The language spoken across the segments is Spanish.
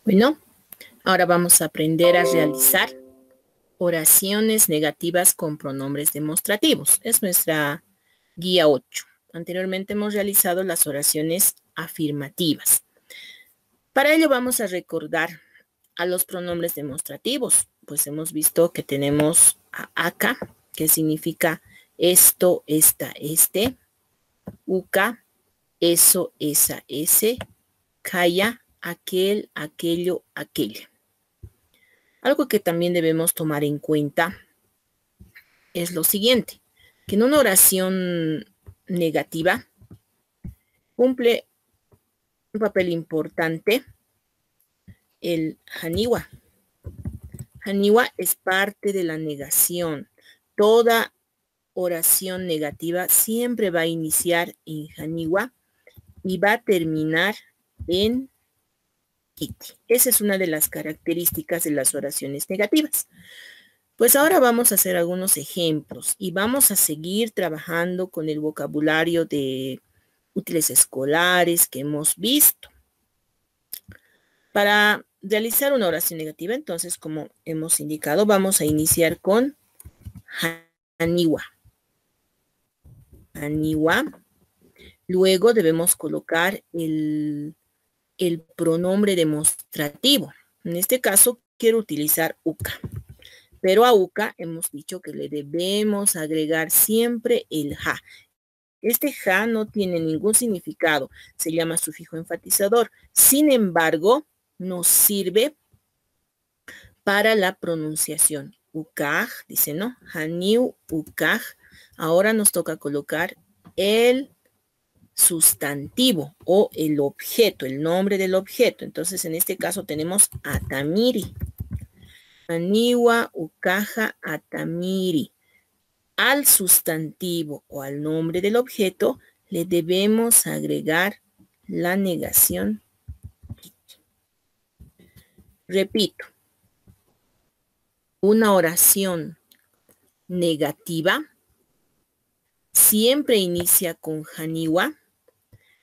Bueno, ahora vamos a aprender a realizar oraciones negativas con pronombres demostrativos. Es nuestra guía 8. Anteriormente hemos realizado las oraciones afirmativas. Para ello vamos a recordar a los pronombres demostrativos. Pues hemos visto que tenemos a acá, que significa esto, esta, este. Uca, eso, esa, ese. Calla, aquel, aquello, aquella. Algo que también debemos tomar en cuenta es lo siguiente, que en una oración negativa cumple un papel importante el haniwa. Haniwa es parte de la negación. Toda oración negativa siempre va a iniciar en haniwa y va a terminar en kiti. Esa es una de las características de las oraciones negativas. Pues ahora vamos a hacer algunos ejemplos y vamos a seguir trabajando con el vocabulario de útiles escolares que hemos visto. Para realizar una oración negativa, entonces, como hemos indicado, vamos a iniciar con haniwa. Haniwa. Luego debemos colocar el pronombre demostrativo. En este caso, quiero utilizar uka. Pero a uka hemos dicho que le debemos agregar siempre el ja. Este ja no tiene ningún significado, se llama sufijo enfatizador. Sin embargo, nos sirve para la pronunciación. Ukaj, dice, ¿no? Haniu, ukaj. Ahora nos toca colocar el sustantivo o el objeto, el nombre del objeto. Entonces, en este caso tenemos atamiri. Haniwa, ukaja, atamiri. Al sustantivo o al nombre del objeto le debemos agregar la negación. Repito, una oración negativa siempre inicia con haniwa,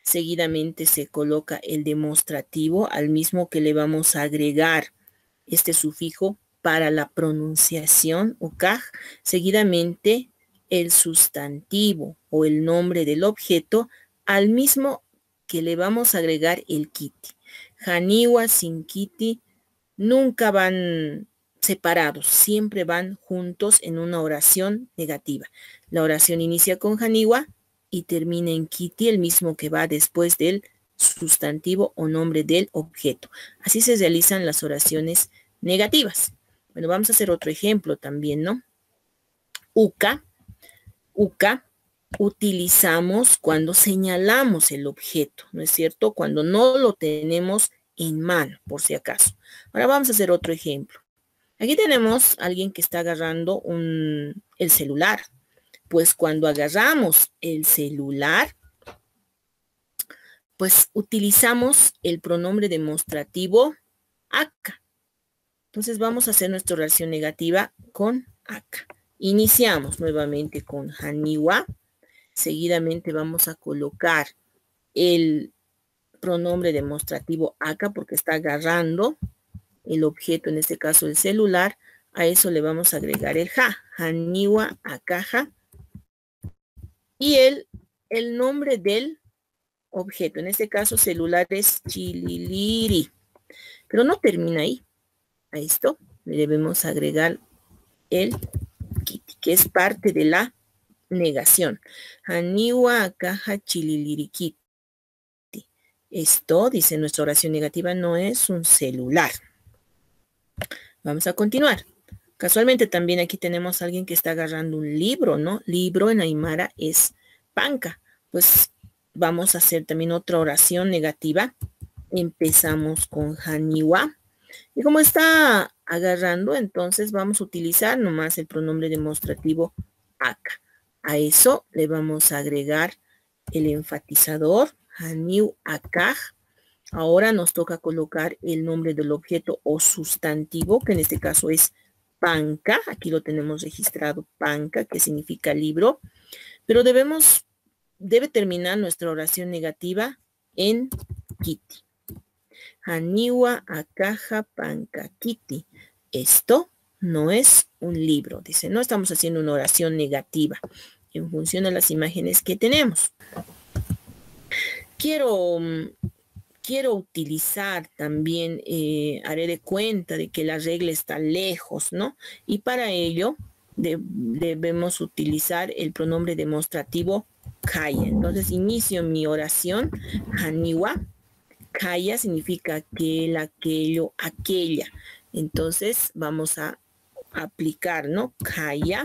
seguidamente se coloca el demostrativo al mismo que le vamos a agregar este sufijo para la pronunciación, ukaj, seguidamente el sustantivo o el nombre del objeto al mismo que le vamos a agregar el kiti. Haniwa sin kiti nunca van separados, siempre van juntos en una oración negativa. La oración inicia con haniwa y termina en kiti, el mismo que va después del sustantivo o nombre del objeto. Así se realizan las oraciones negativas. Bueno, vamos a hacer otro ejemplo también, ¿no? Uka utilizamos cuando señalamos el objeto, ¿no es cierto? Cuando no lo tenemos en mano, por si acaso. Ahora vamos a hacer otro ejemplo. Aquí tenemos a alguien que está agarrando el celular. Pues cuando agarramos el celular, pues utilizamos el pronombre demostrativo aka. Entonces vamos a hacer nuestra oración negativa con aka. Iniciamos nuevamente con haniwa. Seguidamente vamos a colocar el pronombre demostrativo aka porque está agarrando el objeto, en este caso el celular. A eso le vamos a agregar el ja. Haniwa, akaja. Y el nombre del objeto, en este caso celular, es chililiri. Pero no termina ahí. A esto le debemos agregar el kiti, que es parte de la negación. Haniwa, akaja, chililiri, kiti. Esto, dice nuestra oración negativa, no es un celular. Vamos a continuar. Casualmente también aquí tenemos a alguien que está agarrando un libro, ¿no? Libro en aymara es panca. Pues vamos a hacer también otra oración negativa. Empezamos con haniwa. Y como está agarrando, entonces vamos a utilizar nomás el pronombre demostrativo aka. A eso le vamos a agregar el enfatizador, haniu akaj. Ahora nos toca colocar el nombre del objeto o sustantivo, que en este caso es panca. Aquí lo tenemos registrado, panca, que significa libro. Pero debe terminar nuestra oración negativa en kiti. Haniwa akaja pankakiti. Esto no es un libro. Dice, no estamos haciendo una oración negativa en función a las imágenes que tenemos. Quiero utilizar también, haré de cuenta de que la regla está lejos, ¿no? Y para ello debemos utilizar el pronombre demostrativo kaya. Entonces inicio mi oración, haniwa. Kaya significa aquel, aquello, aquella. Entonces vamos a aplicar, ¿no? Kaya.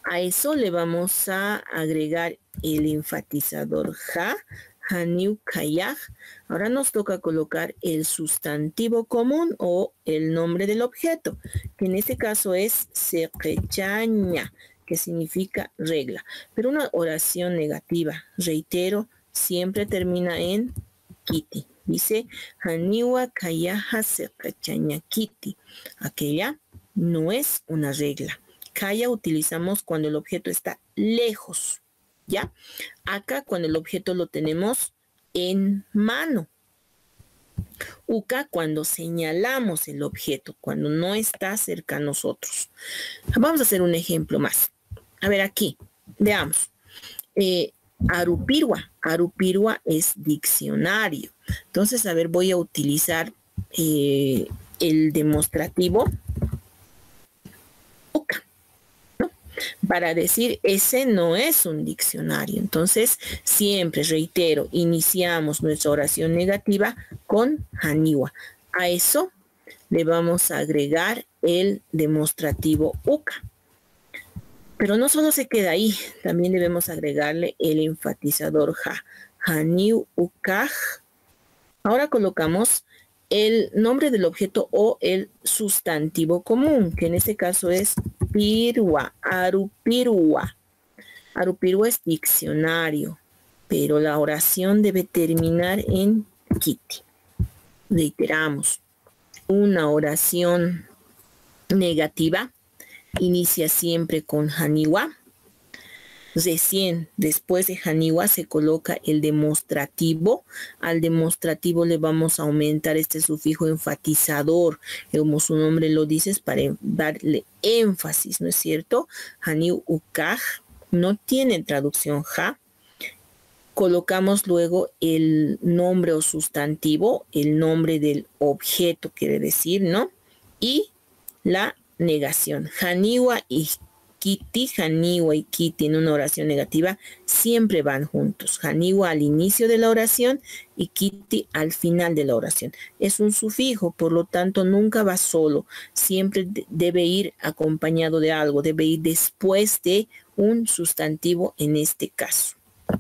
A eso le vamos a agregar el enfatizador ja, haniu kayaj. Ahora nos toca colocar el sustantivo común o el nombre del objeto, que en este caso es sequechaña, que significa regla. Pero una oración negativa, reitero, siempre termina en kiti. Dice, haniwa kayaja sequechaña kiti. Aquella no es una regla. Kaya utilizamos cuando el objeto está lejos, ¿ya? Acá cuando el objeto lo tenemos en mano. Uka cuando señalamos el objeto, cuando no está cerca a nosotros. Vamos a hacer un ejemplo más. A ver aquí, veamos. Arupirwa. Arupirwa es diccionario. Entonces, a ver, voy a utilizar el demostrativo uka, ¿no? Para decir, ese no es un diccionario. Entonces, siempre, reitero, iniciamos nuestra oración negativa con haniwa. A eso le vamos a agregar el demostrativo uka. Pero no solo se queda ahí, también debemos agregarle el enfatizador ja. Haniu ukaj. Ahora colocamos el nombre del objeto o el sustantivo común, que en este caso es pirua, arupirua. Arupirua es diccionario, pero la oración debe terminar en kiti. Reiteramos, una oración negativa inicia siempre con haniwa. Recién, después de haniwa, se coloca el demostrativo. Al demostrativo le vamos a aumentar este sufijo enfatizador, como su nombre lo dice, para darle énfasis, ¿no es cierto? Haniu ukaj no tiene traducción ja. Colocamos luego el nombre o sustantivo, el nombre del objeto, quiere decir, ¿no? Y la negación. Haniwa y kiti, haniwa y kiti en una oración negativa siempre van juntos. Haniwa al inicio de la oración y kiti al final de la oración. Es un sufijo, por lo tanto nunca va solo. Siempre debe ir acompañado de algo, debe ir después de un sustantivo en este caso.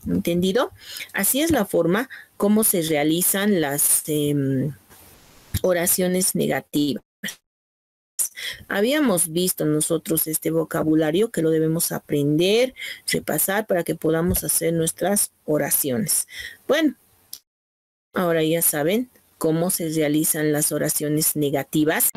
¿Entendido? Así es la forma como se realizan las oraciones negativas. Habíamos visto nosotros este vocabulario que lo debemos aprender, repasar para que podamos hacer nuestras oraciones. Bueno, ahora ya saben cómo se realizan las oraciones negativas.